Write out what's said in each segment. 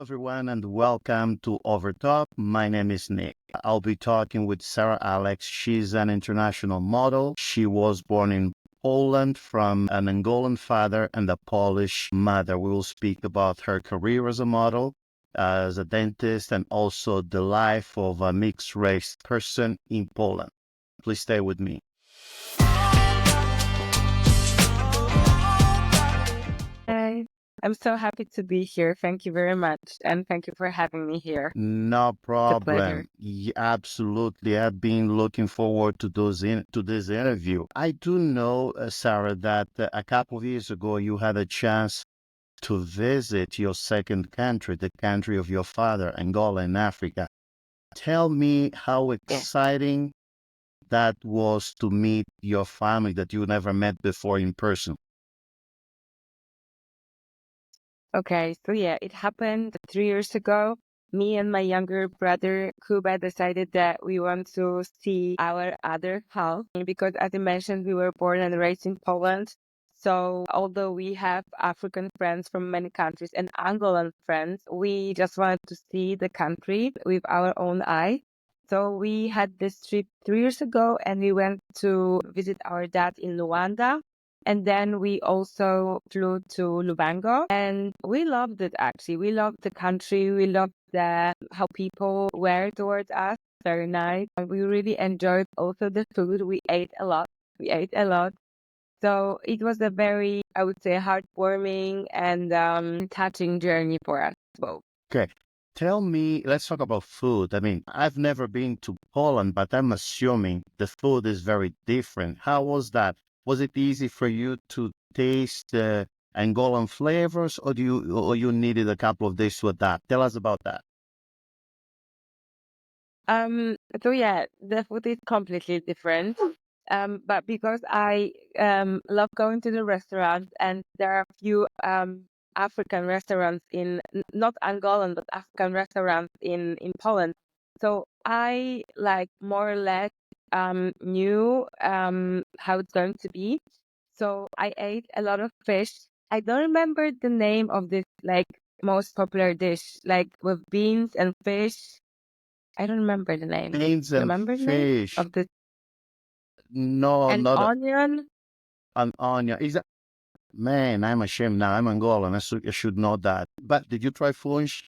everyone, and welcome to Overtop. My name is Nick. I'll be talking with Sara Alex. She's an international model. She was born in Poland from an Angolan father and a Polish mother. We will speak about her career as a model, as a dentist, and also the life of a mixed race person in Poland. Please stay with me. Hi, I'm so happy to be here. Thank you very much. And thank you for having me here. No It's a pleasure. problem. Absolutely. I've been looking forward to to this interview. I do know, Sarah, that a couple of years ago you had a chance to visit your second country, the country of your father, Angola in Africa. Tell me how Yeah. exciting that was to meet your family that you never met before in person. Okay. So yeah, it happened 3 years ago. Me and my younger brother, Kuba, decided that we want to see our other half because, as you mentioned, we were born and raised in Poland. So although we have African friends from many countries and Angolan friends, we just wanted to see the country with our own eye. So we had this trip 3 years ago and we went to visit our dad in Luanda. And then we also flew to Lubango and we loved it actually. We loved the country. We loved how people were towards us. Very nice. And we really enjoyed also the food. We ate a lot. We ate a lot. So it was a very, I would say, heartwarming and touching journey for us both. Okay. Tell me, let's talk about food. I mean, I've never been to Poland, but I'm assuming the food is very different. How was that? Was it easy for you to taste Angolan flavors, or you needed a couple of days to adapt? Tell us about that. So yeah, the food is completely different. But because I love going to the restaurants and there are a few African restaurants not Angolan but African restaurants in Poland. So I like more or less knew how it's going to be. So I ate a lot of fish. I don't remember the name of this like most popular dish, like with beans and fish. I don't remember the name. Beans You and remember the name fish. of the No, and not onion? an onion. Is that, man, I'm ashamed now. I'm Angolan. I should know that. But did you try funch?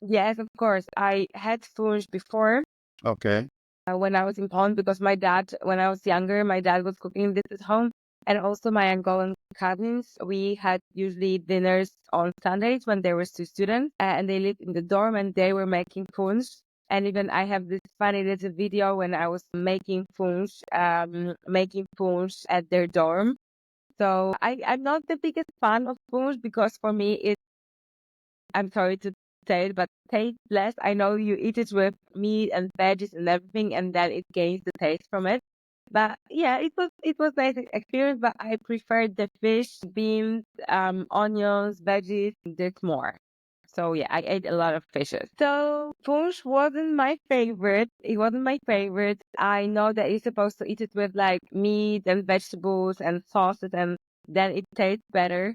Yes, of course. I had funch before Okay. when I was in Poland because my dad, when I was younger, my dad was cooking this at home. And also my Angolan cousins, we had usually dinners on Sundays when there were two students and they lived in the dorm and they were making funch. And even I have this funny little video when I was making funch at their dorm. So I'm not the biggest fan of funch because for me I'm sorry to say it, but tasteless. I know you eat it with meat and veggies and everything, and then it gains the taste from it. But yeah, it was nice experience. But I preferred the fish, beans, onions, veggies. There's more. So yeah, I ate a lot of fishes. So fish wasn't my favorite. It wasn't my favorite. I know that you're supposed to eat it with like meat and vegetables and sauces, and then it tastes better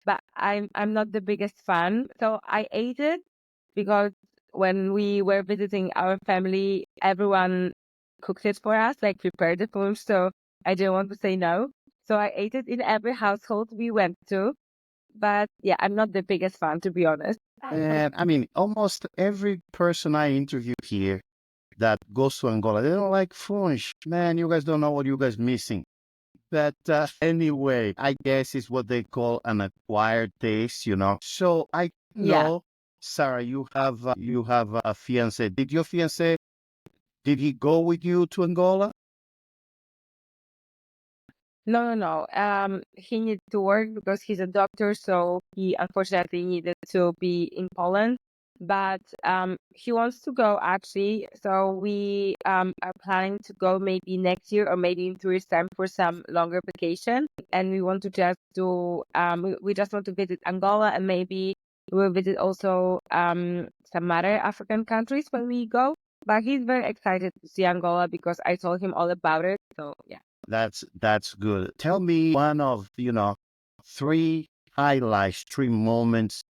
but I'm not the biggest fan. So I ate it because when we were visiting our family, everyone cooked it for us, like prepared the food. So I didn't want to say no. So I ate it in every household we went to. But yeah, I'm not the biggest fan, to be honest. And I mean, almost every person I interview here that goes to Angola, they don't like funch. Man, you guys don't know what you guys missing. But anyway, I guess it's what they call an acquired taste, you know. So I Yeah. know, Sarah, you have a fiance. Did your fiance did he go with you to Angola? No, no, no. He needed to work because he's a doctor, so he unfortunately needed to be in Poland. But he wants to go actually. So we are planning to go maybe next year or maybe in 2 years' time for some longer vacation. And we want to just do we just want to visit Angola and maybe we'll visit also some other African countries when we go. But he's very excited to see Angola because I told him all about it. So yeah. That's good. Tell me one of, three highlights, three moments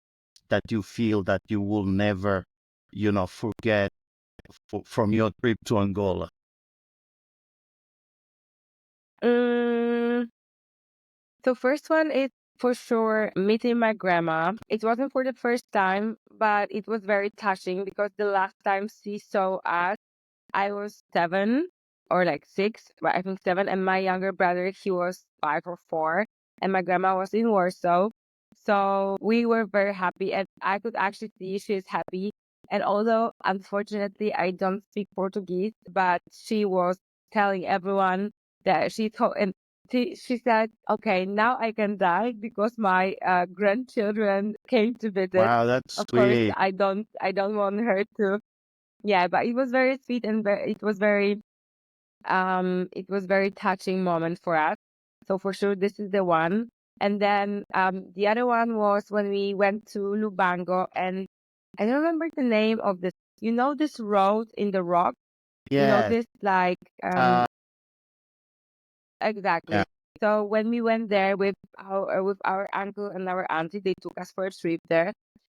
that you feel that you will never, forget from your trip to Angola? Mm, so first one is for sure meeting my grandma. It wasn't for the first time, but it was very touching because the last time she saw us, I was 7 or like 6, but I think 7, and my younger brother, he was 5 or 4, and my grandma was in Warsaw. So we were very happy, and I could actually see she's happy. And although unfortunately I don't speak Portuguese, but she was telling everyone that she told, and she said, "Okay, now I can die because my grandchildren came to visit." Wow, that's Of course, sweet. I don't want her to. Yeah, but it was very sweet, and it was very touching moment for us. So for sure this is the one. And then the other one was when we went to Lubango, and I don't remember the name of this. You know this road in the rock? You know Yes. this like Uh, yeah. exactly. So when we went there with our uncle and our auntie, they took us for a trip there.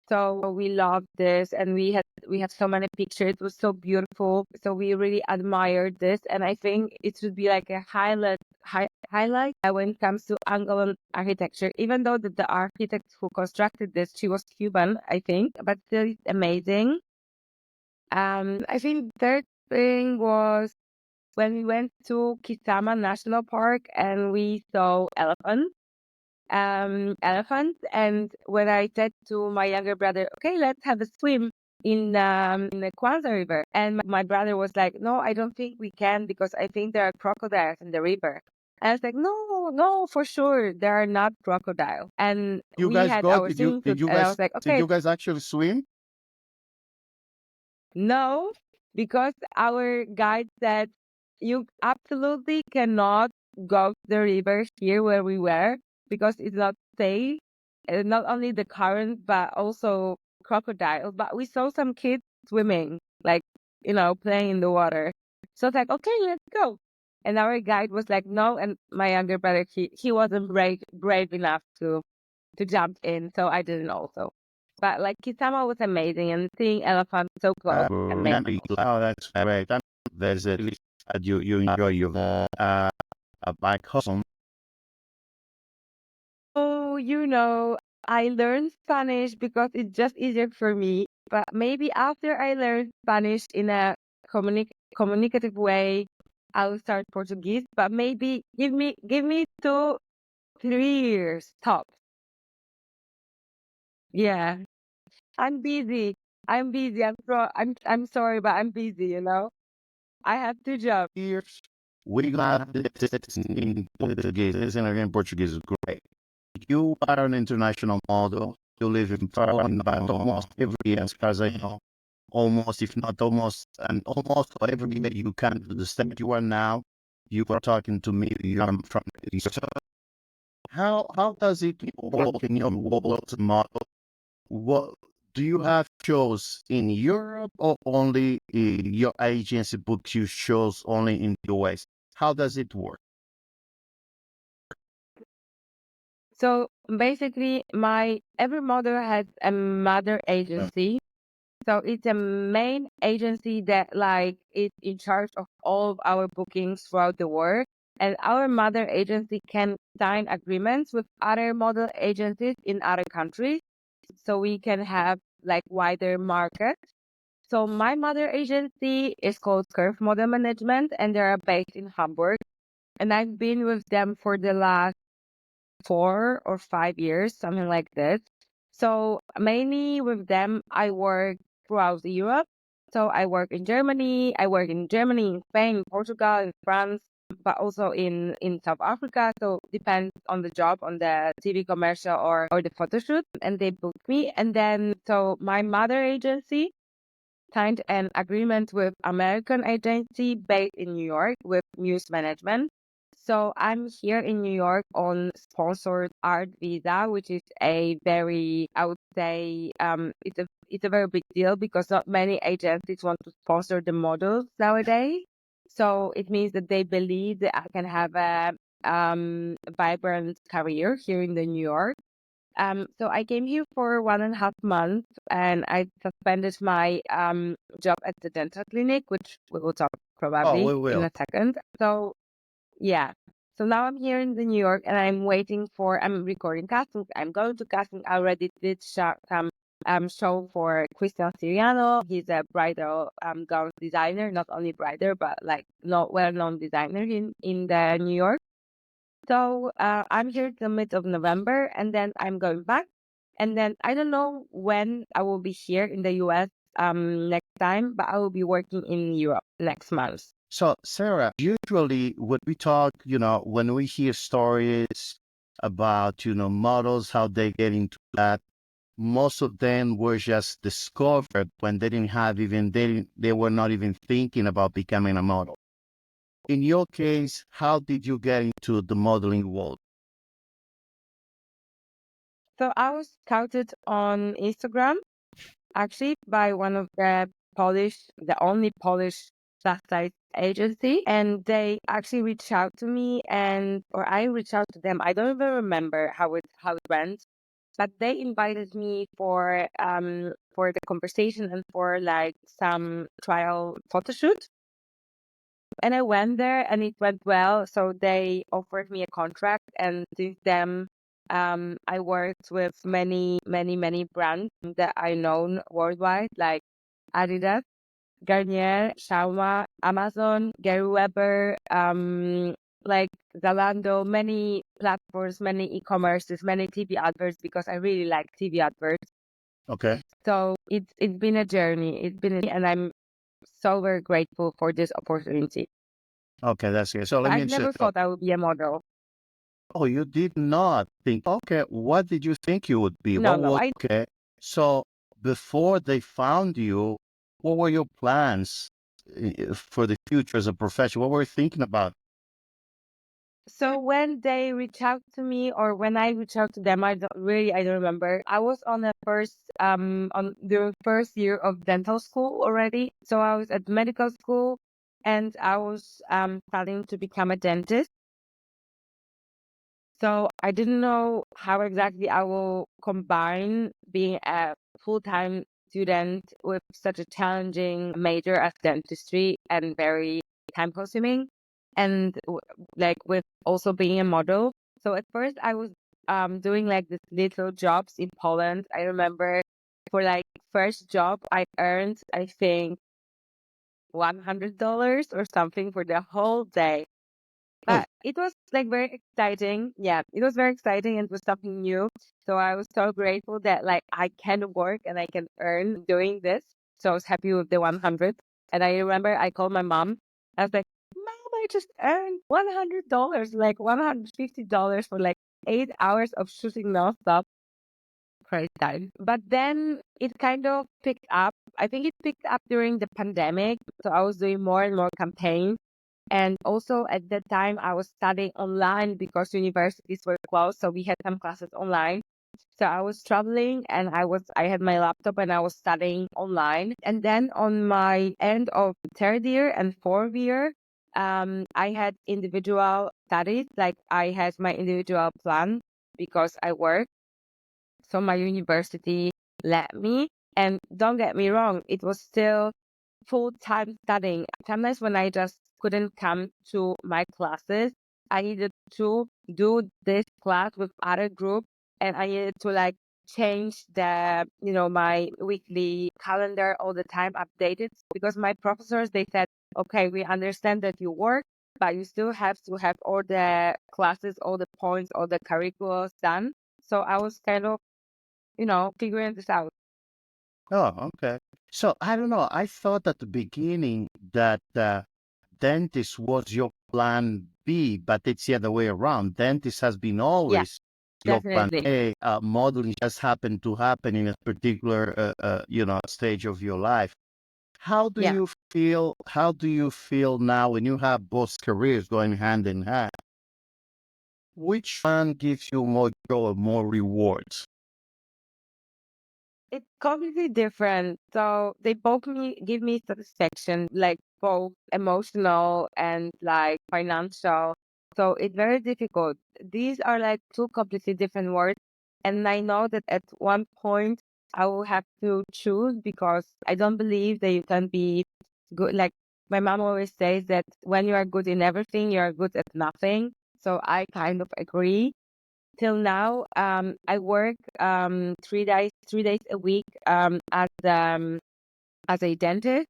So we loved this, and we had so many pictures. It was so beautiful. So we really admired this, and I think it should be like a highlight when it comes to Angolan architecture. Even though the architect who constructed this, she was Cuban, I think, but still it's amazing. I think third thing was when we went to Kisama National Park and we saw elephants. And when I said to my younger brother, "Okay, let's have a swim in the Kwanzaa River," and my brother was like, "No, I don't think we can because I think there are crocodiles in the river." And I was like, "No, no, for sure there are not crocodiles." And You we guys had go? our swimming suits, and I was like, Did "Okay, you guys actually swim? no," because our guide said you absolutely cannot go to the river here where we were because it's not safe. Not only the current, but also crocodiles. But we saw some kids swimming, like, playing in the water. So it's like, okay, let's go. And our guide was like, no. And my younger brother, he wasn't brave enough to jump in. So I didn't also. But like Kisama was amazing, and seeing elephants so close, amazing. Oh, that's great. There's at least that you enjoy your back home. Oh, I learned Spanish because it's just easier for me. But maybe after I learn Spanish in a communicative way, I'll start Portuguese. But maybe give me 2, 3 years top. Yeah, I'm busy. I'm busy. I'm sorry, but I'm busy. I have 2 jobs. Years. We got this in Portuguese. Listening again, Portuguese is great. You are an international model. You live in Poland about almost every year, as far as I know. Almost, if not almost, and almost every year you come to the state you are now. You are talking to me. You are from the east. How does it work in your world model? What do you have shows in Europe or only your agency books you shows only in the US? How does it work? So basically, my every mother has a mother agency. So it's a main agency that like is in charge of all of our bookings throughout the world. And our mother agency can sign agreements with other model agencies in other countries. So we can have like wider market. So my mother agency is called Curve Model Management, and they are based in Hamburg. And I've been with them for the last 4 or 5 years, something like this. So mainly with them, I work throughout Europe. So I work in Germany, in Spain, in Portugal, in France, but also in South Africa. So depends on the job, on the TV commercial or the photo shoot, and they book me. And then so my mother agency signed an agreement with American agency based in New York with Muse Management. So I'm here in New York on sponsored art visa, which is a very, I would say, it's a very big deal because not many agencies want to sponsor the models nowadays. So it means that they believe that I can have a vibrant career here in the New York. So I came here for 1.5 months and I suspended my job at the dental clinic, which we will talk Oh, probably we in will. a second. So yeah. So now I'm here in the New York and I'm recording castings. I'm going to casting. I already did some show for Christian Siriano. He's a bridal gown designer, not only bridal, but like not well-known designer in the New York. So I'm here till mid of November and then I'm going back. And then I don't know when I will be here in the US next time, but I will be working in Europe next month. So, Sarah, usually when we talk, when we hear stories about, models, how they get into that, most of them were just discovered when they didn't have even, they were not even thinking about becoming a model. In your case, how did you get into the modeling world? So I was scouted on Instagram actually by one of the only Polish plus size agency, and they actually reached out to me or I reached out to them. I don't even remember how it went, but they invited me for the conversation and for like some trial photo shoot. And I went there and it went well. So they offered me a contract, and since then, I worked with many, many, many brands that I know worldwide, like Adidas, Garnier, Xiaoma, Amazon, Gary Weber, like Zalando, many platforms, many e-commerces, many TV adverts, because I really like TV adverts. Okay. So it's been a journey. And I'm so very grateful for this opportunity. Okay, that's good. So let I me say, never thought I would be a model. oh, you did not think, okay, what did you think you would be? No, What no. was, I okay. So before they found you, what were your plans for the future as a profession? What were you thinking about? So when they reach out to me or when I reach out to them, I don't remember. I was on on the first year of dental school already. So I was at medical school and I was studying to become a dentist. So I didn't know how exactly I will combine being a full-time student with such a challenging major as dentistry and very time-consuming, and like with also being a model. So at first I was doing like these little jobs in Poland. I remember for like first job I earned, I think, $100 or something for the whole day. Oh, But it was like very exciting. Yeah, it was very exciting and it was something new. So I was so grateful that like I can work and I can earn doing this. So I was happy with the 100. And I remember I called my mom. I was like, Mom, I just earned $100, like $150 for like 8 hours of shooting nonstop. Crazy time. But then it kind of picked up. I think it picked up during the pandemic. So I was doing more and more campaigns. And also at that time, I was studying online because universities were closed. So we had some classes online. So I was traveling and I had my laptop and I was studying online. And then on my end of third year and fourth year, I had individual studies. Like I had my individual plan because I work. So my university let me. And don't get me wrong, it was still full-time studying. Sometimes when I just couldn't come to my classes, I needed to do this class with other group, and I needed to like change my weekly calendar all the time, update it, because my professors, they said, okay, we understand that you work, but you still have to have all the classes, all the points, all the curriculums done. So I was kind of, figuring this out. oh, okay. So I don't know. I thought at the beginning that dentist was your plan B, but it's the other way around. Dentist has been Yeah, always your plan definitely. A. Modeling just happened to happen in a particular, stage of your life. How do Yeah. you feel? How do you feel now when you have both careers going hand in hand? Which one gives you more joy, more rewards? It's completely different. So they both give me satisfaction, like both emotional and like financial. So it's very difficult. These are like two completely different words. And I know that at one point I will have to choose because I don't believe that you can be good. Like my mom always says that when you are good in everything, you are good at nothing. So I kind of agree. Till now, I work 3 days a week as a dentist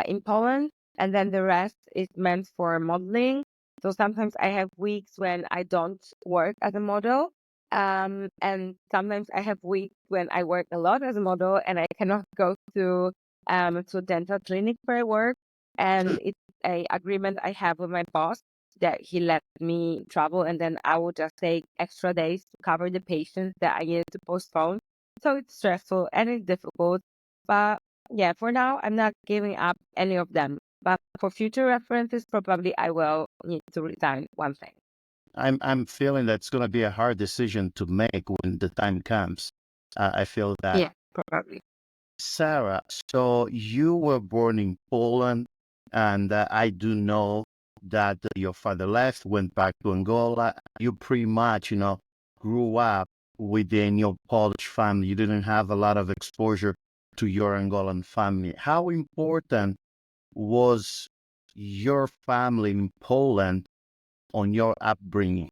in Poland, and then the rest is meant for modeling. So sometimes I have weeks when I don't work as a model, and sometimes I have weeks when I work a lot as a model and I cannot go to a dental clinic for work. And it's a agreement I have with my boss that he let me travel, and then I will just take extra days to cover the patients that I needed to postpone. So it's stressful and it's difficult, but yeah, for now, I'm not giving up any of them. But for future references, probably I will need to resign one thing. I'm feeling that's going to be a hard decision to make when the time comes. I feel that. Yeah, probably. Sarah, so you were born in Poland, and I do know that your father left, went back to Angola. You pretty much, grew up within your Polish family. You didn't have a lot of exposure to your Angolan family. How important was your family in Poland on your upbringing?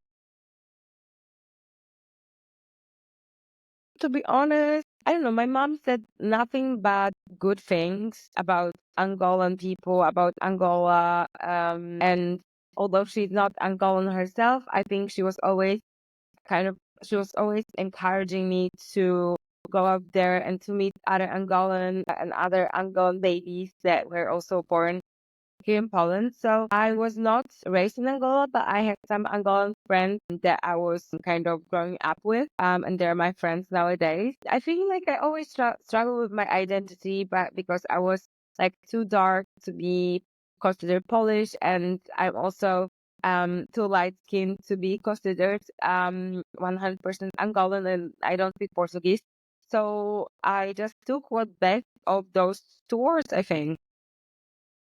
To be honest, I don't know. My mom said nothing but good things about Angolan people, about Angola. And although she's not Angolan herself, I think she was always encouraging me to go out there and to meet other Angolan and other Angolan babies that were also born here in Poland. So I was not raised in Angola, but I had some Angolan friends that I was kind of growing up with, and they're my friends nowadays. I feel like I always struggle with my identity, but because I was like too dark to be considered Polish, and I'm also too light skinned to be considered 100% Angolan, and I don't speak Portuguese. So I just took what best of those two words, I think.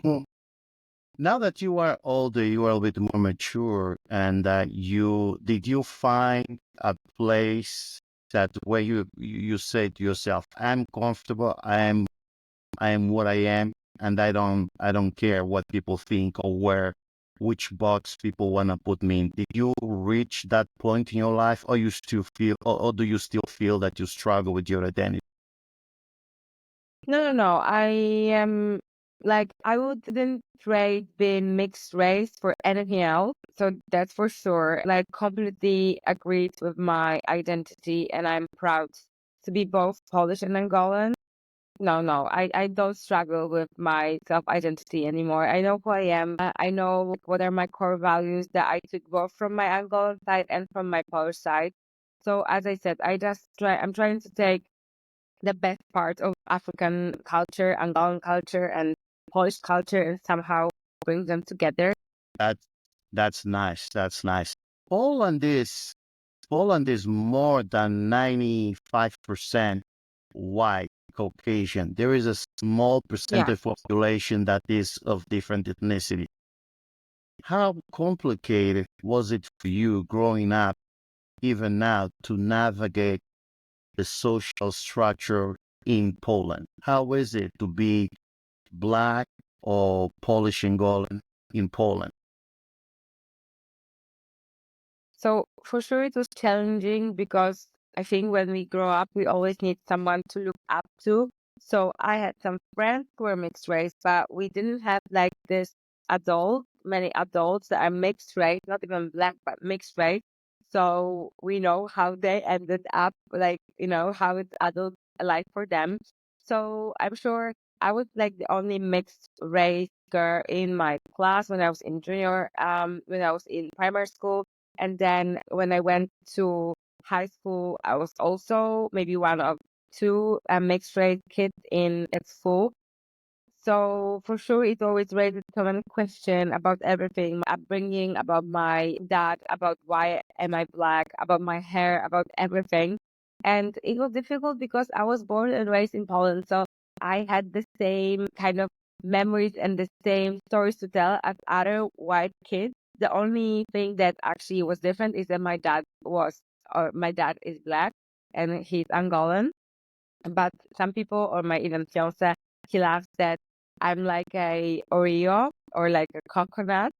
Hmm. Now that you are older, you are a bit more mature, and did you find a place that where you say to yourself, "I'm comfortable. I am what I am, and I don't care what people think or which box people want to put me in." Did you reach that point in your life, or you still feel, or do you still feel that you struggle with your identity? No, no, no. I am like I wouldn't trade being mixed race for anything else. So that's for sure. And I completely agreed with my identity, and I'm proud to be both Polish and Angolan. No, no, I don't struggle with my self-identity anymore. I know who I am. I know what are my core values that I took both from my Angolan side and from my Polish side. So as I said, I'm trying to take the best part of African culture, Angolan culture, and Polish culture, and somehow bring them together. That that's nice. That's nice. Poland is Poland is more than 95% white Caucasian. There is a small Yeah. percentage of population that is of different ethnicity. How complicated was it for you growing up, even now, to navigate the social structure in Poland? How is it to be Black or Polish Angolan in Poland? So for sure it was challenging because I think when we grow up, we always need someone to look up to. So I had some friends who were mixed race, but we didn't have like many adults that are mixed race, not even black, but mixed race. So we know how they ended up, like, how it's adult life for them. So I'm sure I was like the only mixed race girl in my class when I was in when I was in primary school, and then when I went to high school, I was also maybe one of two mixed race kids in at school. So for sure, it always raises common question about everything, my upbringing, about my dad, about why am I black, about my hair, about everything. And it was difficult because I was born and raised in Poland, so I had the same kind of memories and the same stories to tell as other white kids. The only thing that actually was different is that my dad is black. and he's Angolan. But some people, or my even fiance, he laughs that I'm like a Oreo or like a coconut,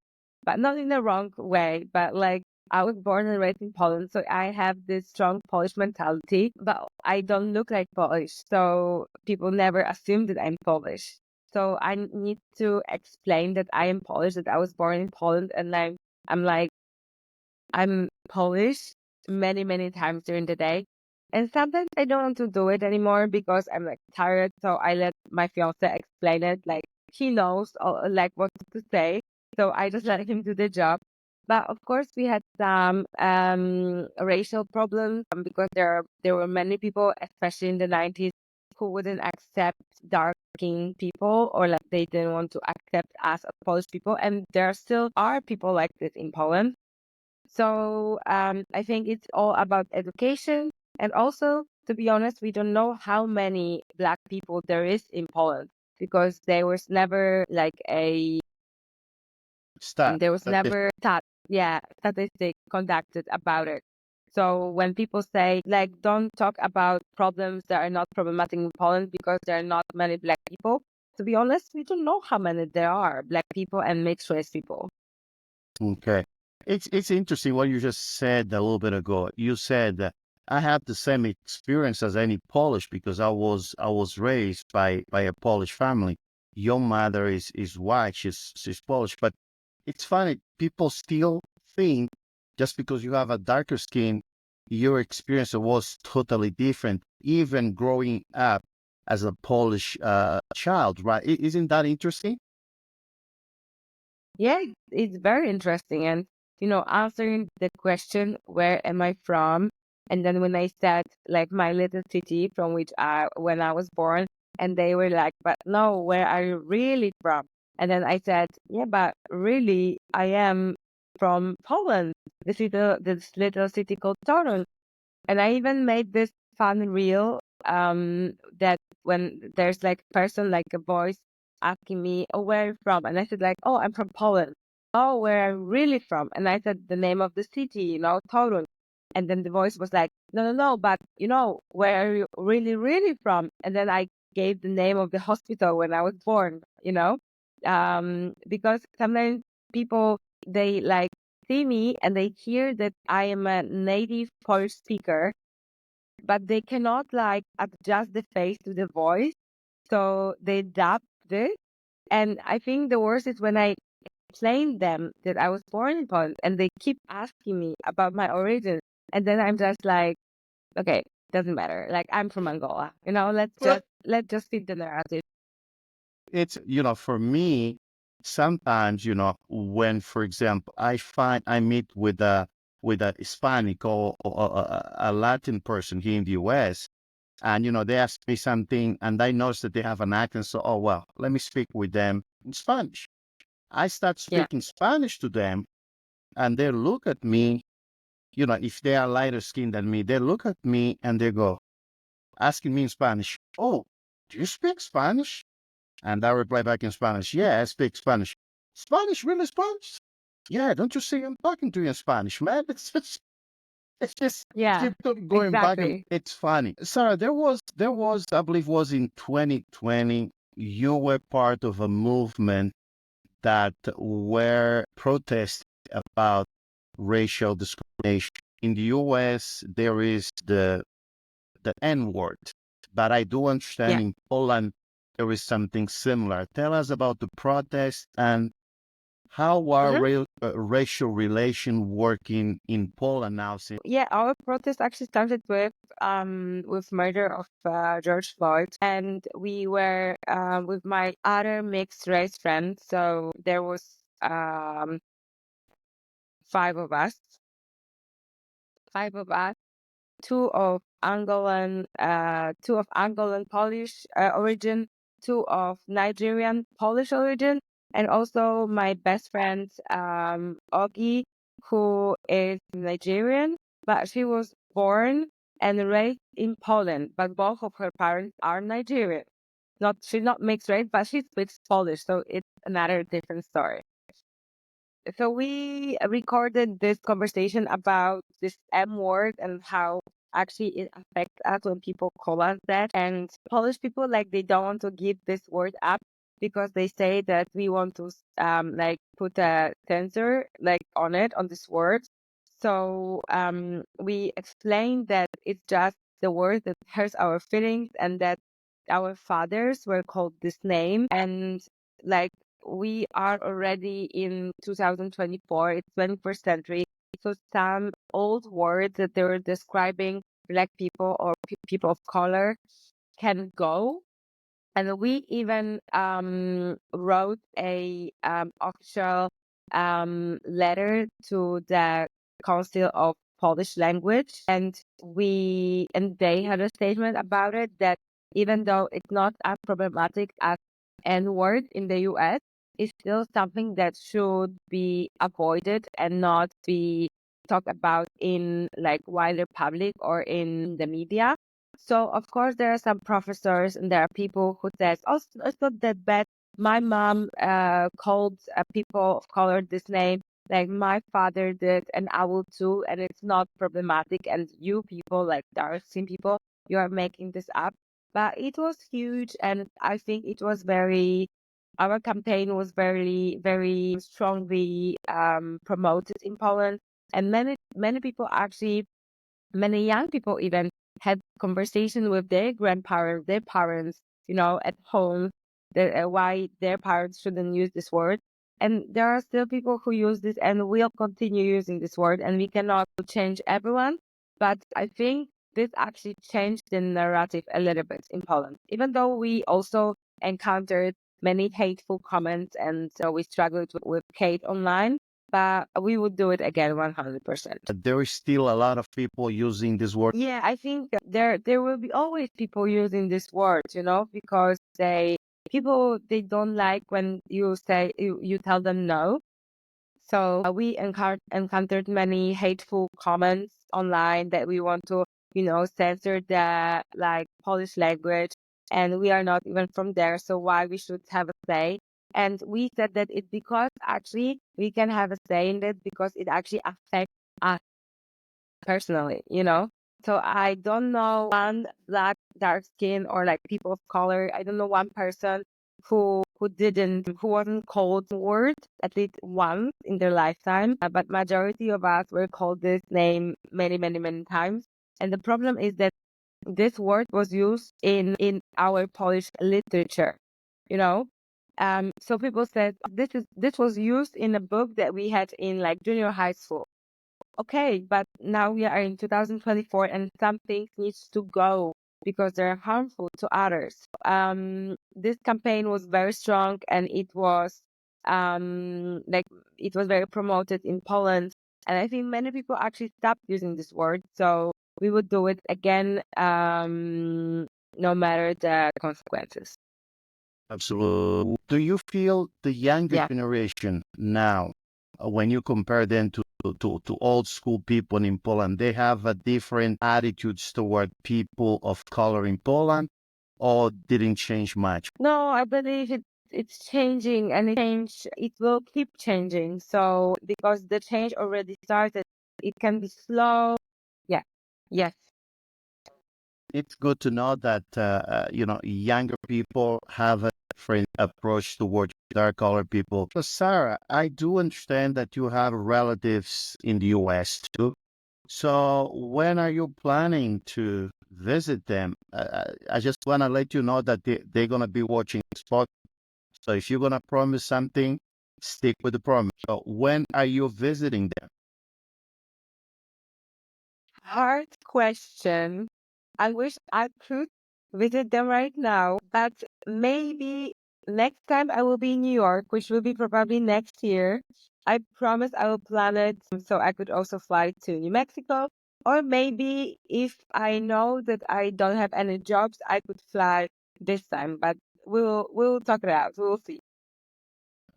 but not in the wrong way. But like I was born and raised in Poland, so I have this strong Polish mentality, but I don't look like Polish. So people never assume that I'm Polish. So I need to explain that I am Polish, that I was born in Poland, and I'm like I'm Polish many, many times during the day. And sometimes I don't want to do it anymore because I'm like tired. So I let my fiance explain it. Like he knows like what to say. So I just let him do the job. But of course we had some racial problems because there were many people, especially in the 90s, who wouldn't accept dark skinned people, or like they didn't want to accept us as Polish people. And there still are people like this in Poland. So I think it's all about education. And also, to be honest, we don't know how many Black people there is in Poland because Start. there was Statistics. never statistic conducted about it. So when people say like don't talk about problems that are not problematic in Poland because there are not many Black people, to be honest, we don't know how many there are Black people and mixed race people. Okay. It's interesting what you just said a little bit ago. You said that I have the same experience as any Polish because I was raised by a Polish family. Your mother is white, she's Polish, but it's funny, people still think just because you have a darker skin, your experience was totally different, even growing up as a Polish child, right? Isn't that interesting? Yeah, it's very interesting. And, answering the question, where am I from? And then when I said, like, my little city from when I was born, and they were like, but no, where are you really from? And then I said, yeah, but really, I am from Poland, this little city called Torun. And I even made this fun reel that when there's like a person, like a voice asking me, oh, where are you from? And I said like, oh, I'm from Poland. Oh, where I'm really from? And I said the name of the city, Torun. And then the voice was like, no, no, no, but where are you really, really from? And then I gave the name of the hospital when I was born, because sometimes people, they like see me and they hear that I am a native Polish speaker, but they cannot like adjust the face to the voice. So they dub this. And I think the worst is when I explain them that I was born in Poland and they keep asking me about my origin. And then I'm just like, okay, doesn't matter. Like I'm from Angola. Let's just fit the narrative. It's, for me, sometimes, when, for example, I meet with a Hispanic or a Latin person here in the US, and, they ask me something and I notice that they have an accent. So, oh, well, let me speak with them in Spanish. I start Yeah. speaking Spanish to them and they look at me, if they are lighter skinned than me, they look at me and they go, asking me in Spanish, oh, do you speak Spanish? And I reply back in Spanish, yeah, I speak Spanish. Spanish, really Spanish? Yeah, don't you see I'm talking to you in Spanish, man? It's just Yeah, keep going back and exactly. it's funny. Sarah, there was, I believe was in 2020, you were part of a movement that were protesting about racial discrimination. In the US, there is the N word, but I do understand Yeah. in Poland there is something similar. Tell us about the protest and how are Mhm. racial relation working in Poland now? Since Yeah, our protest actually started with murder of George Floyd, and we were with my other mixed race friend. So there was five of us, five of us, two of Angolan Polish origin, two of Nigerian Polish origin, and also my best friend Ogi, who is Nigerian, but she was born and raised in Poland, but both of her parents are Nigerian. Not She's not mixed race, but she speaks Polish, so it's another different story. So we recorded this conversation about this M word and how actually it affects us when people call us that. And Polish people, like, they don't want to give this word up because they say that we want to like put a censor like on it, on this word. So we explain that it's just the word that hurts our feelings, and that our fathers were called this name. And like, we are already in 2024, it's 21st century. So some old words that they were describing black people or people of color can go. And we even wrote a official letter to the Council of Polish Language, and they had a statement about it, that even though it's not as problematic as N word in the US, it's still something that should be avoided and not be talked about in like wider public or in the media. So of course there are some professors and there are people who says, "Oh, it's not that bad. My mom called people of color this name, like my father did, and I will too, and it's not problematic. And you people, like dark skin people, you are making this up." But it was huge, and I think it was very. Our campaign was very, very strongly promoted in Poland, and many people actually, many young people even had conversation with their grandparents, their parents, at home, why their parents shouldn't use this word. And there are still people who use this and will continue using this word, and we cannot change everyone. But I think this actually changed the narrative a little bit in Poland, even though we also encountered many hateful comments, and so we struggled with hate online, but we would do it again 100%. There is still a lot of people using this word. Yeah, I think there will be always people using this word, because they don't like when you tell them no. So we encountered many hateful comments online that we want to, censor the like Polish language, and we are not even from there, so why we should have a say? And we said that it's because actually we can have a say in it because it actually affects us personally, So I don't know one black, dark skin, or like people of color. I don't know one person who wasn't called word at least once in their lifetime. But majority of us were called this name many, many, many times. And the problem is that this word was used in our Polish literature, you know. So people said this was used in a book that we had in like junior high school. Okay, but now we are in 2024 and some things needs to go because they're harmful to others. This campaign was very strong, and like it was very promoted in Poland, and I think many people actually stopped using this word. So we would do it again, no matter the consequences. Absolutely. Do you feel the younger Yeah. generation now, when you compare them to old school people in Poland, they have a different attitudes toward people of color in Poland, or didn't change much? No, I believe it's changing, and it will keep changing. So because the change already started, it can be slow. Yeah. Yes. It's good to know that younger people have a different approach towards dark color people. So Sarah, I do understand that you have relatives in the US too. So when are you planning to visit them? I just want to let you know that they're going to be watching this podcast. So if you're going to promise something, stick with the promise. So when are you visiting them? Hard question. I wish I could visit them right now, but maybe next time I will be in New York, which will be probably next year. I promise I will plan it so I could also fly to New Mexico. Or maybe if I know that I don't have any jobs, I could fly this time, but we'll talk it out. We'll see.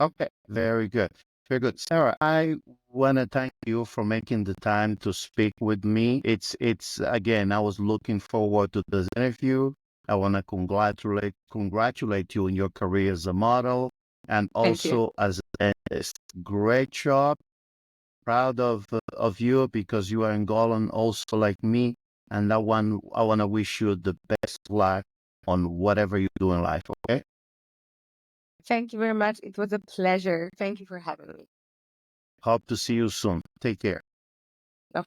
Okay, very good. Very good. Sarah, I want to thank you for making the time to speak with me. It's again, I was looking forward to this interview. I want to congratulate you on your career as a model and Thank you. also as a dentist. Great job. Proud of you because you are Angolan also like me. And that one, I want to wish you the best luck on whatever you do in life, okay? Thank you very much. It was a pleasure. Thank you for having me. Hope to see you soon. Take care. Bye.